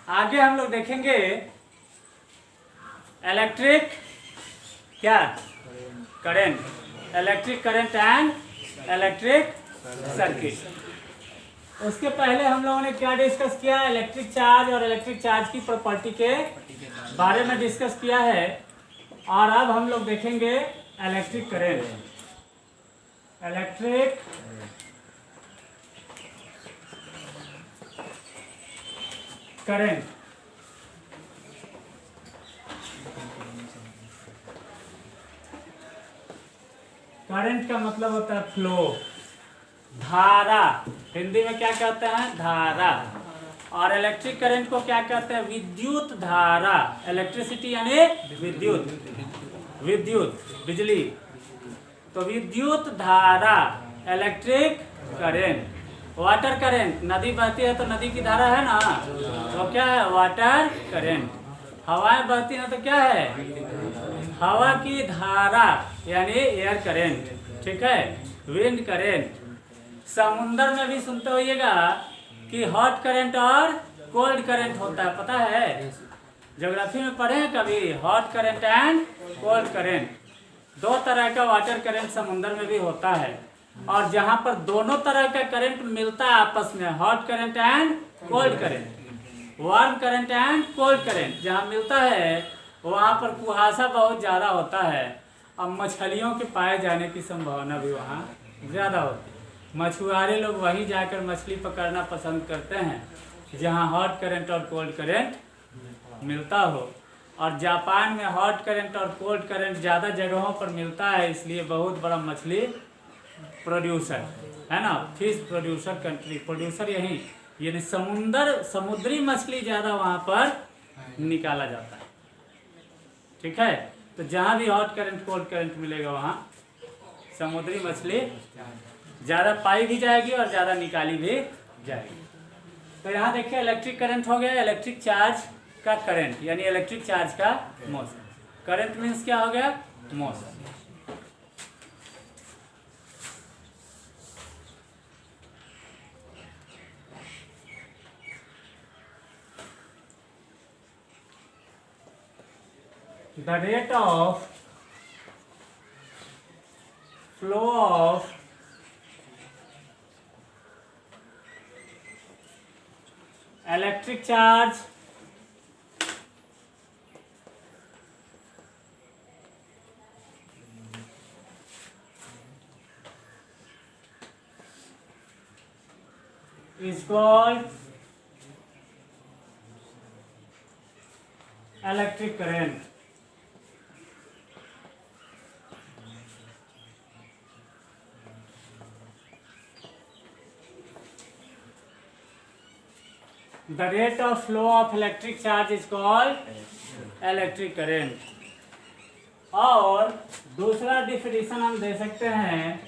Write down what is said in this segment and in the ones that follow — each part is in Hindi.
आगे हम लोग देखेंगे इलेक्ट्रिक क्या current, electric current and electric circuit. उसके पहले हम लोगों ने क्या डिस्कस किया, इलेक्ट्रिक चार्ज और इलेक्ट्रिक चार्ज की प्रॉपर्टी के बारे में डिस्कस किया है। और अब हम लोग देखेंगे electric current, electric current. Current का मतलब होता है फ्लो, धारा, हिंदी में क्या कहते हैं धारा। और इलेक्ट्रिक करंट को क्या कहते हैं विद्युत धारा। इलेक्ट्रिसिटी यानी विद्युत, विद्युत बिजली, तो विद्युत धारा इलेक्ट्रिक करंट। वाटर करंट, नदी बहती है तो नदी की धारा है ना, तो क्या है वाटर करंट। हवाएं बहती हैं तो क्या है हवा की धारा यानी एयर करंट, ठीक है, विंड करंट। समुद्र में भी सुनते होइएगा कि हॉट करंट और कोल्ड करंट होता है, पता है, ज्योग्राफी में पढ़े हैं कभी, hot current and cold current. दो तरह का वाटर करंट समुद्र में भी होता है। और जहां पर दोनों तरह का करंट मिलता है आपस में, hot current and cold current, warm current and cold current जहां मिलता है वहां पर कुहासा बहुत ज्यादा होता है। अब मछलियों के पाए जाने की संभावना भी वहाँ ज्यादा होती है। मछुआरे लोग वहीं जाकर मछली पकड़ना पसंद करते हैं जहाँ हॉट करंट और कोल्ड करंट मिलता हो। और जापान में हॉट करंट और कोल्ड करंट ज़्यादा जगहों पर मिलता है, इसलिए बहुत बड़ा मछली प्रोड्यूसर है ना, फिश प्रोड्यूसर कंट्री, प्रोड्यूसर यही, यानी समुद्री मछली ज़्यादा वहाँ पर निकाला जाता है, ठीक है। तो जहाँ भी हॉट करंट कोल्ड करंट मिलेगा वहाँ समुद्री मछली ज़्यादा पाई भी जाएगी और ज़्यादा निकाली भी जाएगी। तो यहाँ देखिए इलेक्ट्रिक करंट हो गया, इलेक्ट्रिक चार्ज का करंट यानी इलेक्ट्रिक चार्ज का मोशन। करंट मीन्स क्या हो गया motion. The rate of flow of electric charge is called electric current. The rate of flow of electric charge is called electric current. और दूसरा डिफिनेशन हम दे सकते हैं,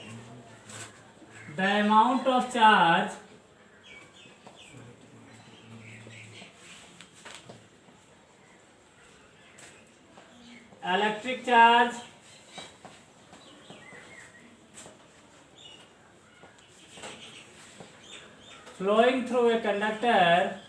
the amount of charge electric charge flowing through a conductor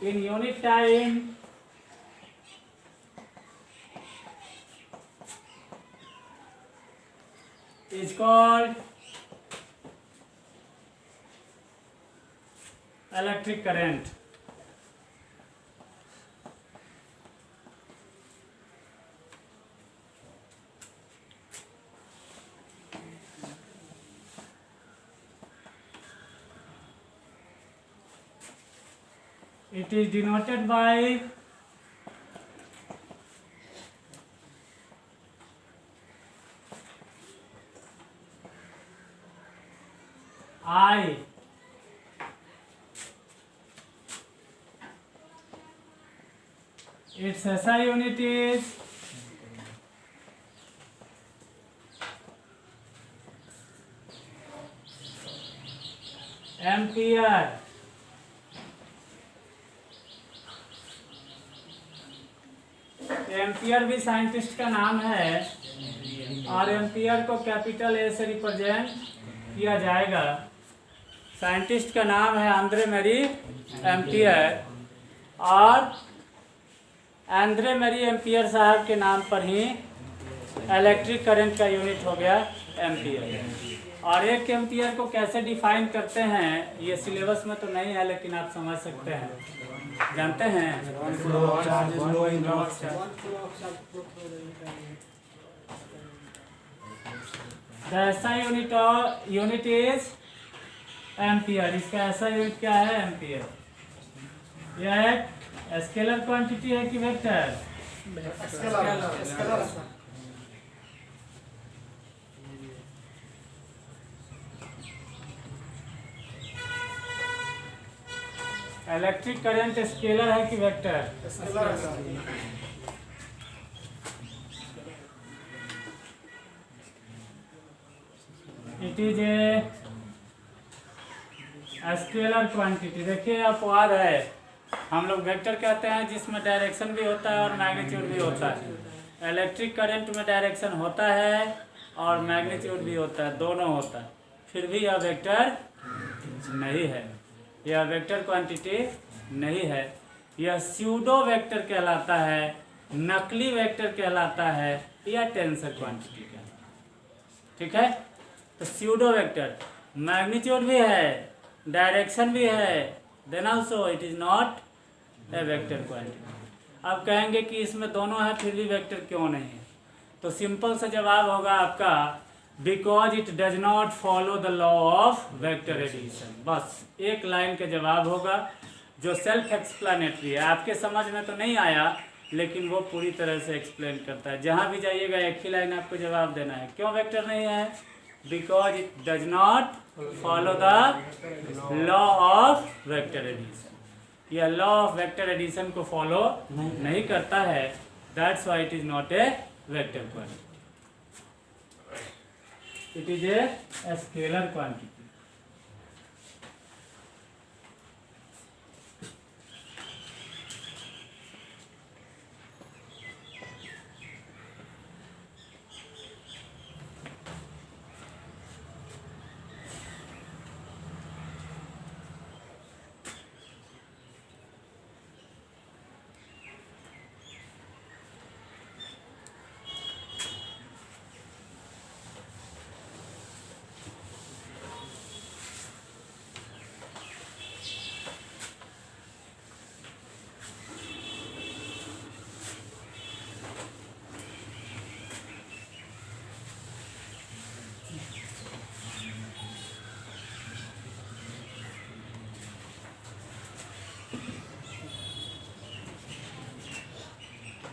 in unit time is called electric current. It is denoted by I. Its SI unit is ampere. Ampere भी साइंटिस्ट का नाम है और एम्पियर को कैपिटल ए से रिप्रेजेंट किया जाएगा। साइंटिस्ट का नाम है आंद्रे मैरी एम्पियर और आंद्रे मैरी एम्पियर साहब के नाम पर ही इलेक्ट्रिक करंट का यूनिट हो गया एम्पियर। और एक एम्पियर को कैसे डिफाइन करते हैं ये सिलेबस में तो नहीं है, लेकिन आप समझ सकते हैं, जानते हैं। ऐसा यूनिट इज एम्पियर। इसका ऐसा यूनिट क्या है? एम्पियर। यह एक स्केलर क्वांटिटी है कि वेक्टर? इलेक्ट्रिक करंट स्केलर है कि vector? It is a scalar quantity. देखिए अपवाद है, हम लोग वेक्टर कहते हैं जिसमें डायरेक्शन भी होता है और मैग्नीट्यूड भी होता है। इलेक्ट्रिक करंट में डायरेक्शन होता है और मैग्नीट्यूड भी होता है, दोनों होता है, फिर भी यह वेक्टर नहीं है, यह वेक्टर क्वांटिटी नहीं है। यह स्यूडो वेक्टर कहलाता है, नकली वेक्टर कहलाता है या टेंसर क्वांटिटी कहलाता है। ठीक है, तो स्यूडो वेक्टर मैग्नीट्यूड भी है, डायरेक्शन भी है, then also it is not a vector quantity. अब कहेंगे कि इसमें दोनों है फिर भी वेक्टर क्यों नहीं है? तो सिंपल सा जवाब होगा आपका because it does not follow the law of vector addition. बस एक लाइन का जवाब होगा जो सेल्फ एक्सप्लेनेटरी है। आपके समझ में तो नहीं आया, लेकिन वो पूरी तरह से एक्सप्लेन करता है। जहाँ भी जाइएगा एक ही लाइन आपको जवाब देना है, क्यों वेक्टर नहीं है? Because it does not follow the law of vector addition. यह लॉ ऑफ वेक्टर एडिशन को फॉलो नहीं करता है, that's why it is not a vector quantity, it is a scalar quantity.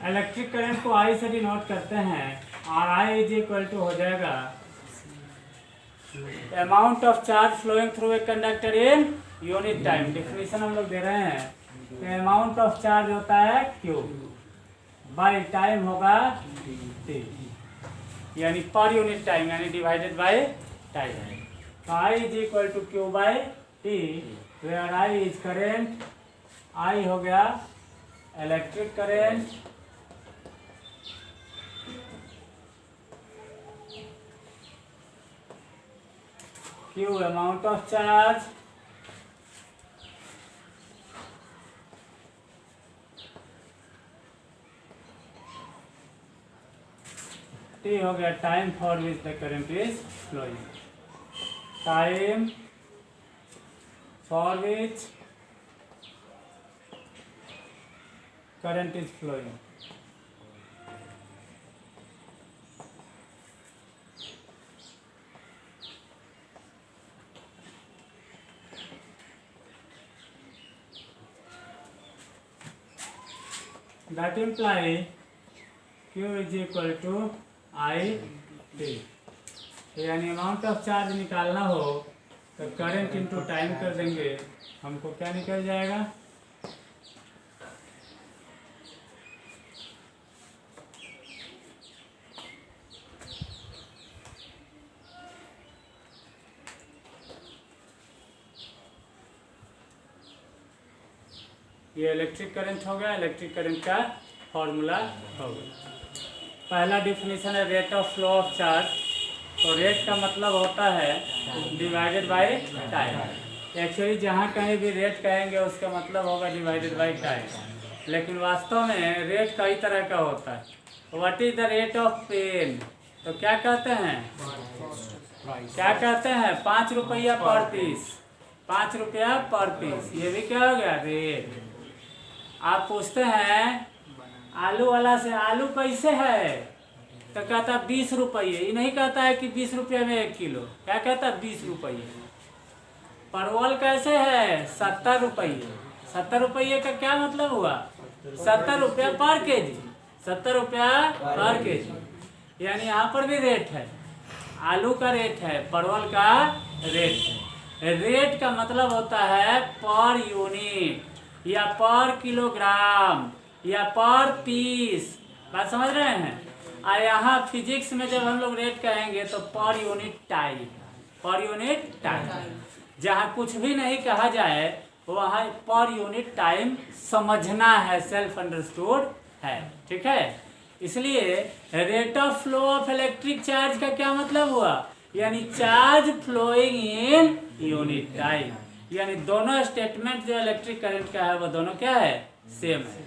Electric current को आई से डिनोट करते हैं और आई इज इक्वल टू हो जाएगा amount of charge flowing through a conductor in unit time. Definition हम लोग दे रहे हैं कि अमाउंट ऑफ चार्ज होता है क्यू बाई टाइम होगा टी, यानी पर यूनिट टाइम, यानी डिवाइडेड बाय टाइम। तो I is equal to Q by T, where I is current, I हो गया electric current, Q amount of charge, T हो गया time for which the current is flowing, time for which current is flowing. That imply Q is equal to I T। यानी अमाउंट ऑफ चार्ज निकालना हो तो करंट इनटू टाइम कर देंगे, हमको क्या निकल जाएगा? ये इलेक्ट्रिक करंट हो गया, इलेक्ट्रिक करंट का फॉर्मूला हो गया। पहला डिफिनीशन है rate of flow of charge. तो रेट का मतलब होता है डिवाइडेड बाय टाइम। एक्चुअली जहाँ कहीं भी रेट कहेंगे उसका मतलब होगा डिवाइडेड बाय टाइम, लेकिन वास्तव में रेट कई तरह का होता है। What is the rate of pain? तो क्या कहते हैं, क्या कहते हैं? 5 रुपया पर पीस, 5 रुपया पर पीस। ये भी क्या हो गया, रेट। आप पूछते हैं आलू वाला से आलू कैसे है, तो कहता है 20 रुपये। ये नहीं कहता है कि 20 रुपये में 1 किलो, क्या कहता है 20 रुपये। परवल कैसे है, 70 रुपये। 70 रुपये का क्या मतलब हुआ, 70 रुपया पर केजी, 70 रुपया पर केजी। यानी यहाँ पर भी रेट है, आलू का रेट है, परवल का रेट है। रेट का मतलब होता है पर यूनिट या पर किलोग्राम या पर पीस। बात समझ रहे हैं? और यहाँ फिजिक्स में जब हम लोग रेट कहेंगे तो पर यूनिट टाइम, पर यूनिट टाइम। जहाँ कुछ भी नहीं कहा जाए वहाँ पर यूनिट टाइम समझना है, सेल्फ अंडरस्टूड है, ठीक है। इसलिए rate of flow of electric charge का क्या मतलब हुआ, यानी charge flowing in unit time. यानी दोनों स्टेटमेंट जो इलेक्ट्रिक करंट का है वो दोनों क्या है, सेम है।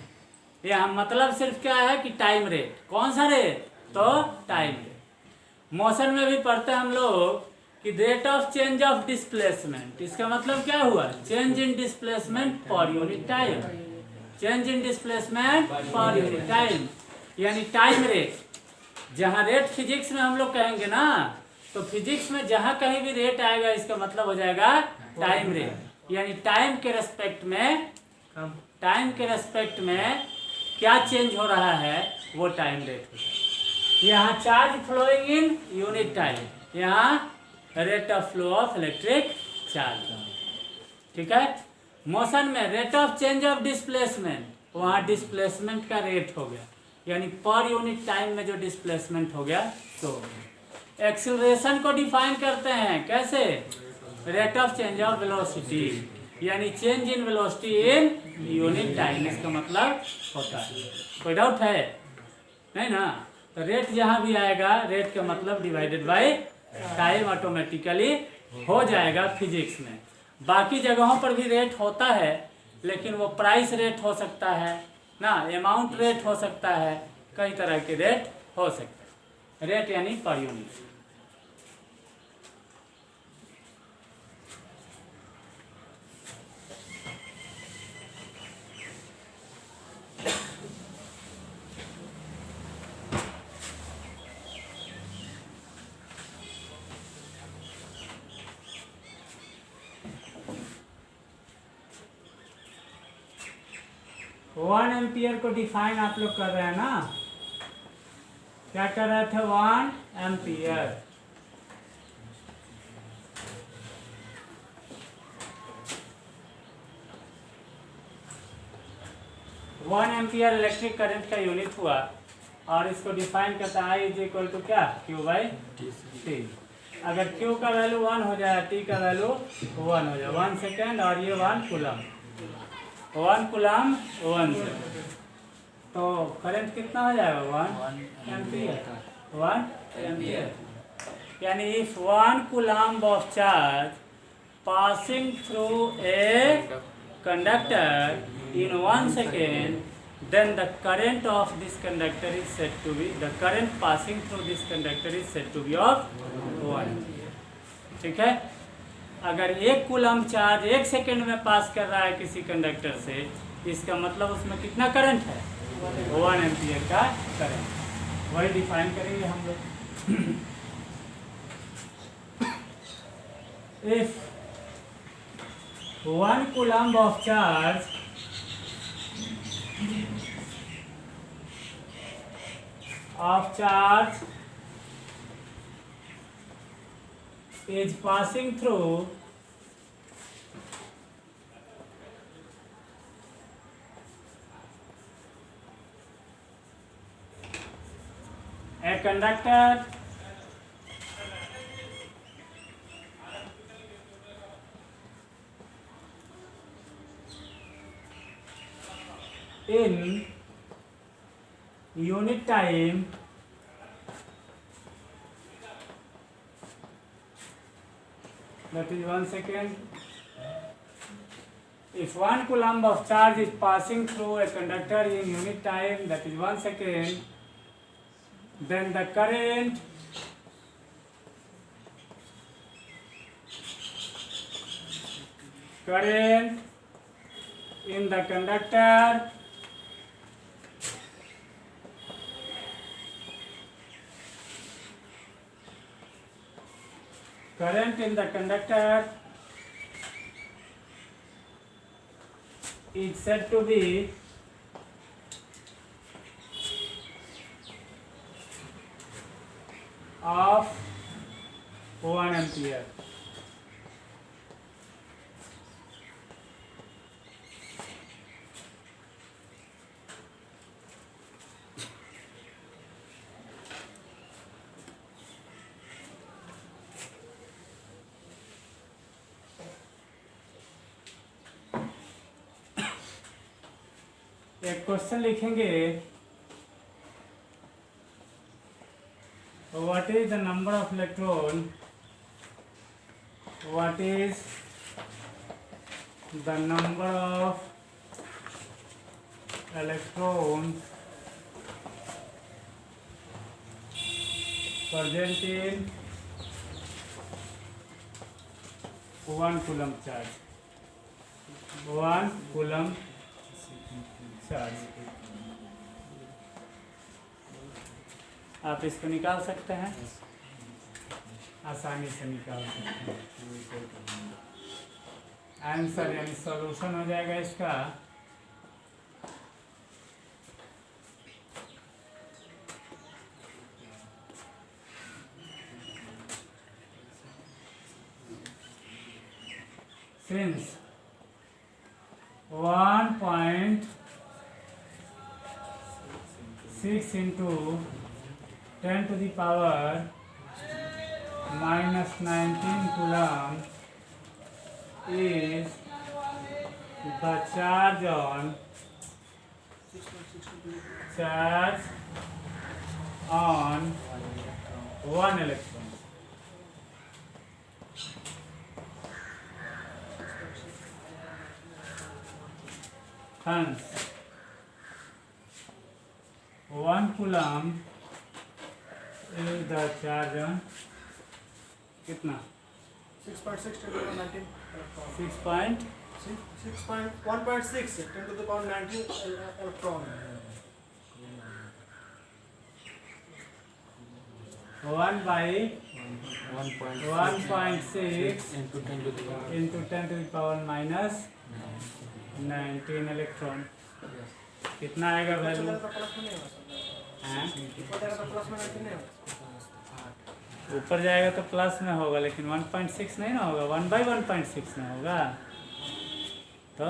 यहाँ मतलब सिर्फ क्या है कि टाइम रेट। कौन सा रेट, तो टाइम रेट। मोशन में भी पढ़ते हैं हम लोग कि rate of change of displacement. इसका मतलब क्या हुआ, चेंज इन डिस्प्लेसमेंट पर unit time, change in displacement पर यूनिट टाइम, यानी टाइम रेट। जहाँ रेट फिजिक्स में हम लोग कहेंगे ना, तो फिजिक्स में जहाँ कहीं भी रेट आएगा इसका मतलब हो जाएगा टाइम रेट। यानी टाइम के रेस्पेक्ट में, टाइम के रेस्पेक्ट में क्या चेंज हो रहा है वो टाइम रेट होता है। यहाँ charge flowing in unit time, यहाँ rate of flow of electric charge, ठीक है। मोशन में rate of change of displacement, वहाँ डिस्प्लेसमेंट का रेट हो गया, यानी पर यूनिट टाइम में जो डिस्प्लेसमेंट हो गया तो। एक्सीलरेशन को डिफाइन करते हैं कैसे, rate of change of velocity, यानी change in velocity in unit time, इसका मतलब होता है। कोई डाउट है नहीं ना? तो रेट जहाँ भी आएगा, रेट का मतलब डिवाइडेड बाय टाइम ऑटोमेटिकली हो जाएगा फिजिक्स में। बाकी जगहों पर भी रेट होता है, लेकिन वो प्राइस रेट हो सकता है ना, अमाउंट रेट हो सकता है, कई तरह के रेट हो सकते हैं। रेट यानी पर यूनिट। वन एम्पियर को डिफाइन आप लोग कर रहे हैं ना, क्या कर रहे थे, 1 ampere. One ampere electric current का यूनिट हुआ, और इसको डिफाइन करता है I इज इक्वल टू क्या, Q बाई टी। अगर Q का वैल्यू 1 हो जाए, T का वैल्यू 1 हो जाए, 1 सेकेंड, और ये 1 कूलम, 1 कूलम 1 सेकेंड, तो करंट कितना हो जाएगा, 1 एम्पियर, 1 एम्पियर। यानी if 1 coulomb of charge passing through a conductor in 1 second, then the current of this conductor is said to be, the current passing through this conductor is said to be of 1 ampere, ठीक है। अगर 1 कूलम चार्ज 1 सेकेंड में पास कर रहा है किसी कंडक्टर से, इसका मतलब उसमें कितना करंट है, 1 एम्पियर का करंट। वही डिफाइन करेंगे हम लोग। If 1 coulomb of charge is passing through a conductor in unit time that is 1 second. If 1 coulomb of charge is passing through a conductor in unit time that is 1 second, then the current in the conductor is said to be of 1 ampere. एक क्वेश्चन लिखेंगे, what is the number of electron, what is the number of electrons present in 1 coulomb charge, 1 coulomb charge. आप इसको निकाल सकते हैं, आसानी से निकाल सकते हैं. आंसर यानी सॉल्यूशन हो जाएगा इसका since 1.6 into 10 to the power minus 19 coulomb is the charge on 1 electron. Hence 1 coulomb is the charge on कितना 6.6 10 to the power 19 1.6 10 to the power 19 electron. 1 by 1.6 into 10 to the power into 10 to the power minus 19 electron. कितना आएगा वैल्यू? ऊपर जाएगा तो प्लस में होगा, लेकिन 1.6 नहीं ना होगा, 1 by 1.6 में होगा. तो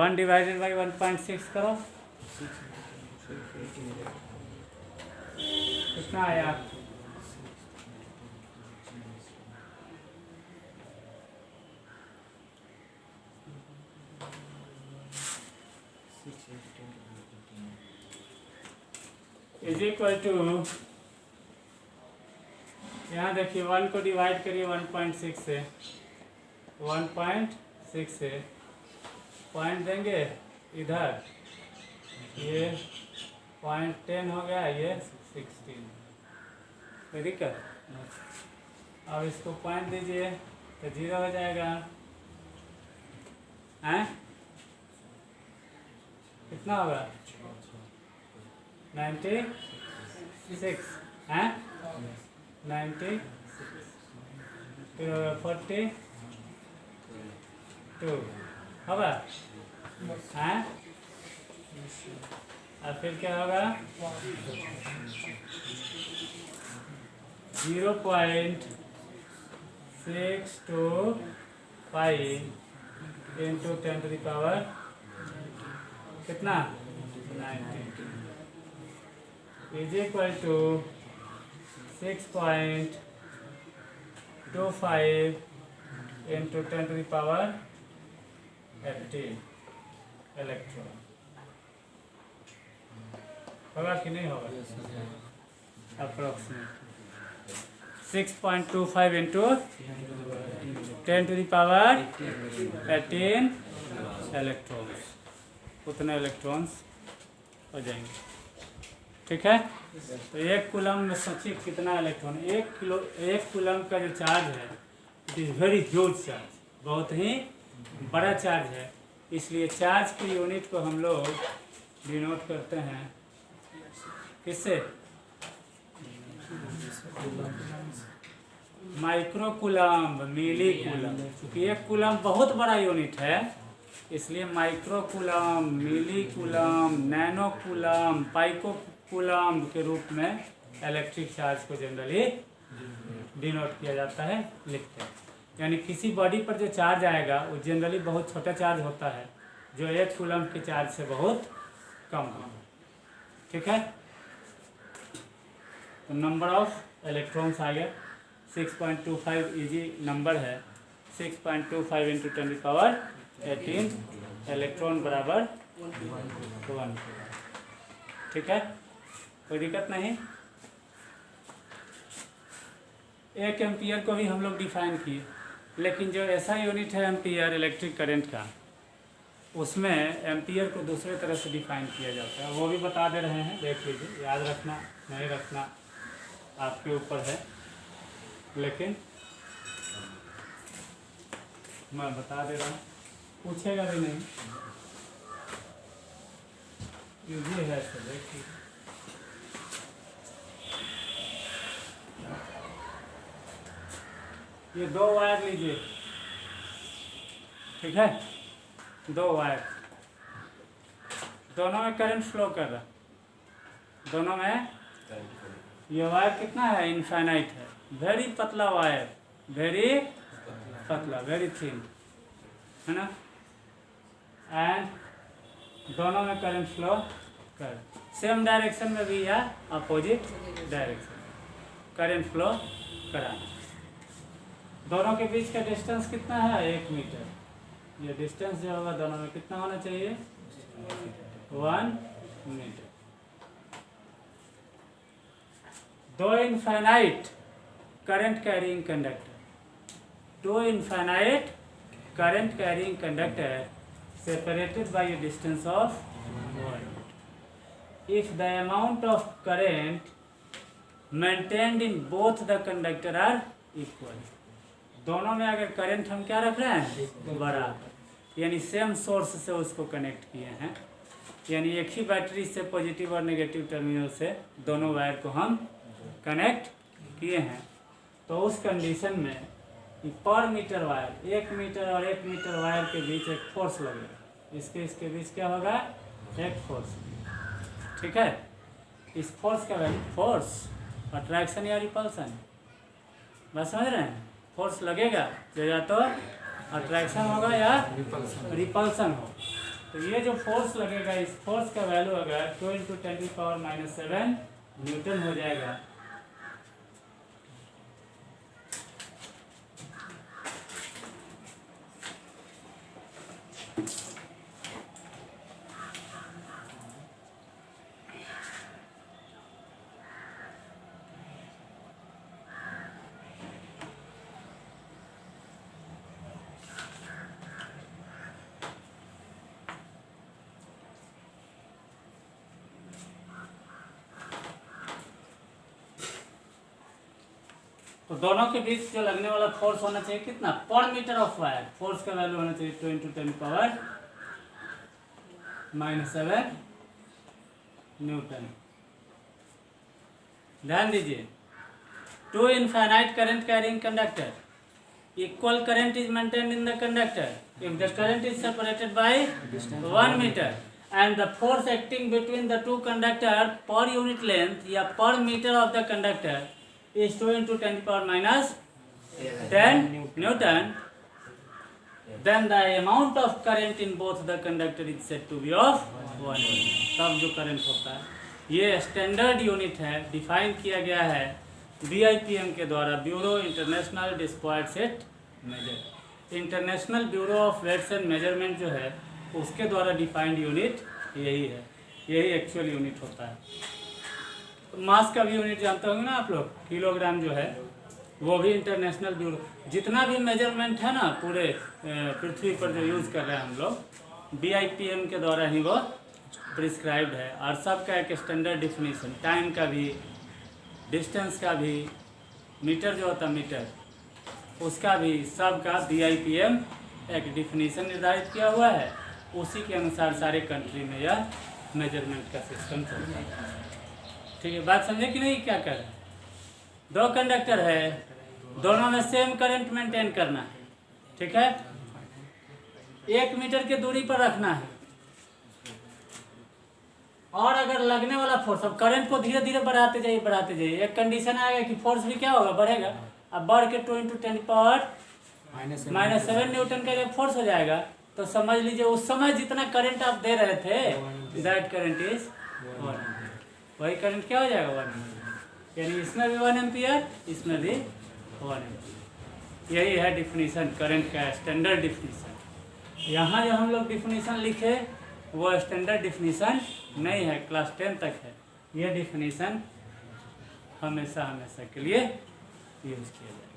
1 डिवाइडेड बाई 1.6 करो, कितना आया? इज इक्वल टू, यहाँ देखिए 1 को डिवाइड करिए 1.6 से, 1.6 से पॉइंट देंगे इधर, ये 0.10 हो गया, ये 16. कोई दिक्कत? अब इसको पॉइंट दीजिए तो 0 हो जाएगा. हैं कितना होगा? 96 हैं, 96 फिर होगा 42 होगा हैं, और फिर क्या होगा? 0.625 into 10 to the power कितना? 90 is equal to 6.25 into 10 to the power 18. Electron. होगा कि नहीं होगा? अप्रोक्सीमेट 6.25 इंटू 10⁻18 इलेक्ट्रॉन्स, उतने इलेक्ट्रॉन्स हो जाएंगे। ठीक है, तो 1 कूलम में सोचिए कितना इलेक्ट्रॉन। 1 कूलम का जो चार्ज है it is very huge charge, बहुत ही बड़ा चार्ज है। इसलिए चार्ज की यूनिट को हम लोग डिनोट करते हैं किससे? माइक्रो कूलम, मिली कूलम। क्योंकि 1 कूलम बहुत बड़ा यूनिट है, इसलिए माइक्रो कूलम, मिली कूलम, नैनो कूलम, पाइको कूलम के रूप में इलेक्ट्रिक चार्ज को जनरली डिनोट किया जाता है, लिखते हैं। यानी किसी बॉडी पर जो चार्ज आएगा वो जनरली बहुत छोटा चार्ज होता है, जो 1 कूलम के चार्ज से बहुत कम होगा। ठीक है, तो नंबर ऑफ इलेक्ट्रॉन्स आ गया 6.25, इजी नंबर है। 6.25 इंटू 10⁻18 इलेक्ट्रॉन बराबर 1। ठीक है, कोई दिक्कत नहीं। 1 एम्पियर को भी हम लोग डिफाइन किए, लेकिन जो ऐसा यूनिट है एम्पियर इलेक्ट्रिक करंट का, उसमें एम्पियर को दूसरे तरह से डिफाइन किया जाता है, वो भी बता दे रहे हैं, देख लीजिए। याद रखना नहीं रखना आपके ऊपर है, लेकिन मैं बता दे रहा हूँ, पूछेगा भी नहीं, ये है सब। देखिए ये 2 वायर लीजिए, ठीक है, 2 वायर, दोनों में करंट फ्लो कर रहा, दोनों में। ये वायर कितना है? इनफाइनाइट है, वेरी पतला वायर, वेरी पतला, वेरी थिन, है ना। एंड दोनों में करंट फ्लो कर, सेम डायरेक्शन में भी या अपोजिट डायरेक्शन करंट फ्लो कराना। दोनों के बीच का डिस्टेंस कितना है? 1 मीटर। ये डिस्टेंस जो होगा दोनों में कितना होना चाहिए? 1 metre. 2 infinite current carrying conductor, 2 infinite current carrying conductor separated by a distance of 1 meter. If the amount of current maintained in both the conductor are equal, दोनों में अगर करंट हम क्या रख रहे हैं? बराबर, यानी सेम सोर्स से उसको कनेक्ट किए हैं, यानी एक ही बैटरी से पॉजिटिव और नेगेटिव टर्मिनल से दोनों वायर को हम कनेक्ट किए हैं। तो उस कंडीशन में पर मीटर वायर, 1 मीटर और 1 मीटर वायर के बीच एक फोर्स लगेगा, इसके बीच क्या होगा? एक फोर्स। ठीक है, इस फोर्स का वैल्यू, फोर्स अट्रैक्शन या रिपल्सन, बात समझ रहे हैं? फोर्स लगेगा जो या तो अट्रैक्शन होगा या रिपल्सन हो। तो ये जो फोर्स लगेगा, इस फोर्स का वैल्यू अगर 2 × 10⁻⁷ न्यूटन हो जाएगा, तो दोनों के बीच जो लगने वाला फोर्स होना चाहिए कितना? पर मीटर ऑफ वायर फोर्स का वैल्यू होना चाहिए 2 × 10⁻⁷ न्यूटन। ध्यान दीजिए, 2 infinite current carrying conductor, equal current is maintained in the conductor if the current is separated by 1 meter and the force acting between the two conductor per unit length या per meter of the conductor is 2 × 10⁻⁷ Newton, then the amount of current in both the conductor is said to be of 1 meter। तब जो करंट होता है, ये स्टैंडर्ड यूनिट है, डिफाइन किया गया है BIPM के द्वारा, ब्यूरो इंटरनेशनल डिस्क्वायर्ड सेट मेजर। International bureau of weights and measurement जो है उसके द्वारा डिफाइंड यूनिट यही है, यही एक्चुअल यूनिट होता है। तो मास का भी यूनिट जानते होंगे ना आप लोग, किलोग्राम जो है वो भी इंटरनेशनल ब्यूरो, जितना भी मेजरमेंट है ना पूरे पृथ्वी पर जो यूज़ कर रहे हैं हम लोग, BIPM के द्वारा ही वो प्रिस्क्राइब्ड है। और सबका एक स्टैंडर्ड डिफिनीशन, टाइम का भी, डिस्टेंस का भी, मीटर जो होता है मीटर उसका भी, सबका BIPM एक डिफिनीशन निर्धारित किया हुआ है। उसी के अनुसार सारे कंट्री में यह मेजरमेंट का सिस्टम चलता है। ठीक है, बात समझे कि नहीं? क्या कर रहे हैं? दो कंडक्टर है, दोनों में सेम करंट मेंटेन करना है, ठीक है, 1 मीटर के दूरी पर रखना है। और अगर लगने वाला फोर्स, अब करंट को धीरे धीरे बढ़ाते जाइए, एक कंडीशन आएगा कि फोर्स भी क्या होगा, बढ़ेगा। अब बढ़ के 2 × 10⁻⁻7 न्यूटन का जब फोर्स हो जाएगा तो समझ लीजिए उस समय जितना करंट आप दे रहे थे, दैट करंट इज 1, वही करंट क्या हो जाएगा 1, यानी इसमें भी 1 एम्पियर, इसमें भी 1 एम्पियर। यही है डिफिनीशन करंट का, स्टैंडर्ड डिफिनीशन। यहाँ जो हम लोग डिफिनीशन लिखे वो स्टैंडर्ड डिफिनीशन नहीं है, क्लास 10 तक है। ये डिफिनीशन हमेशा के लिए यूज किया जाए।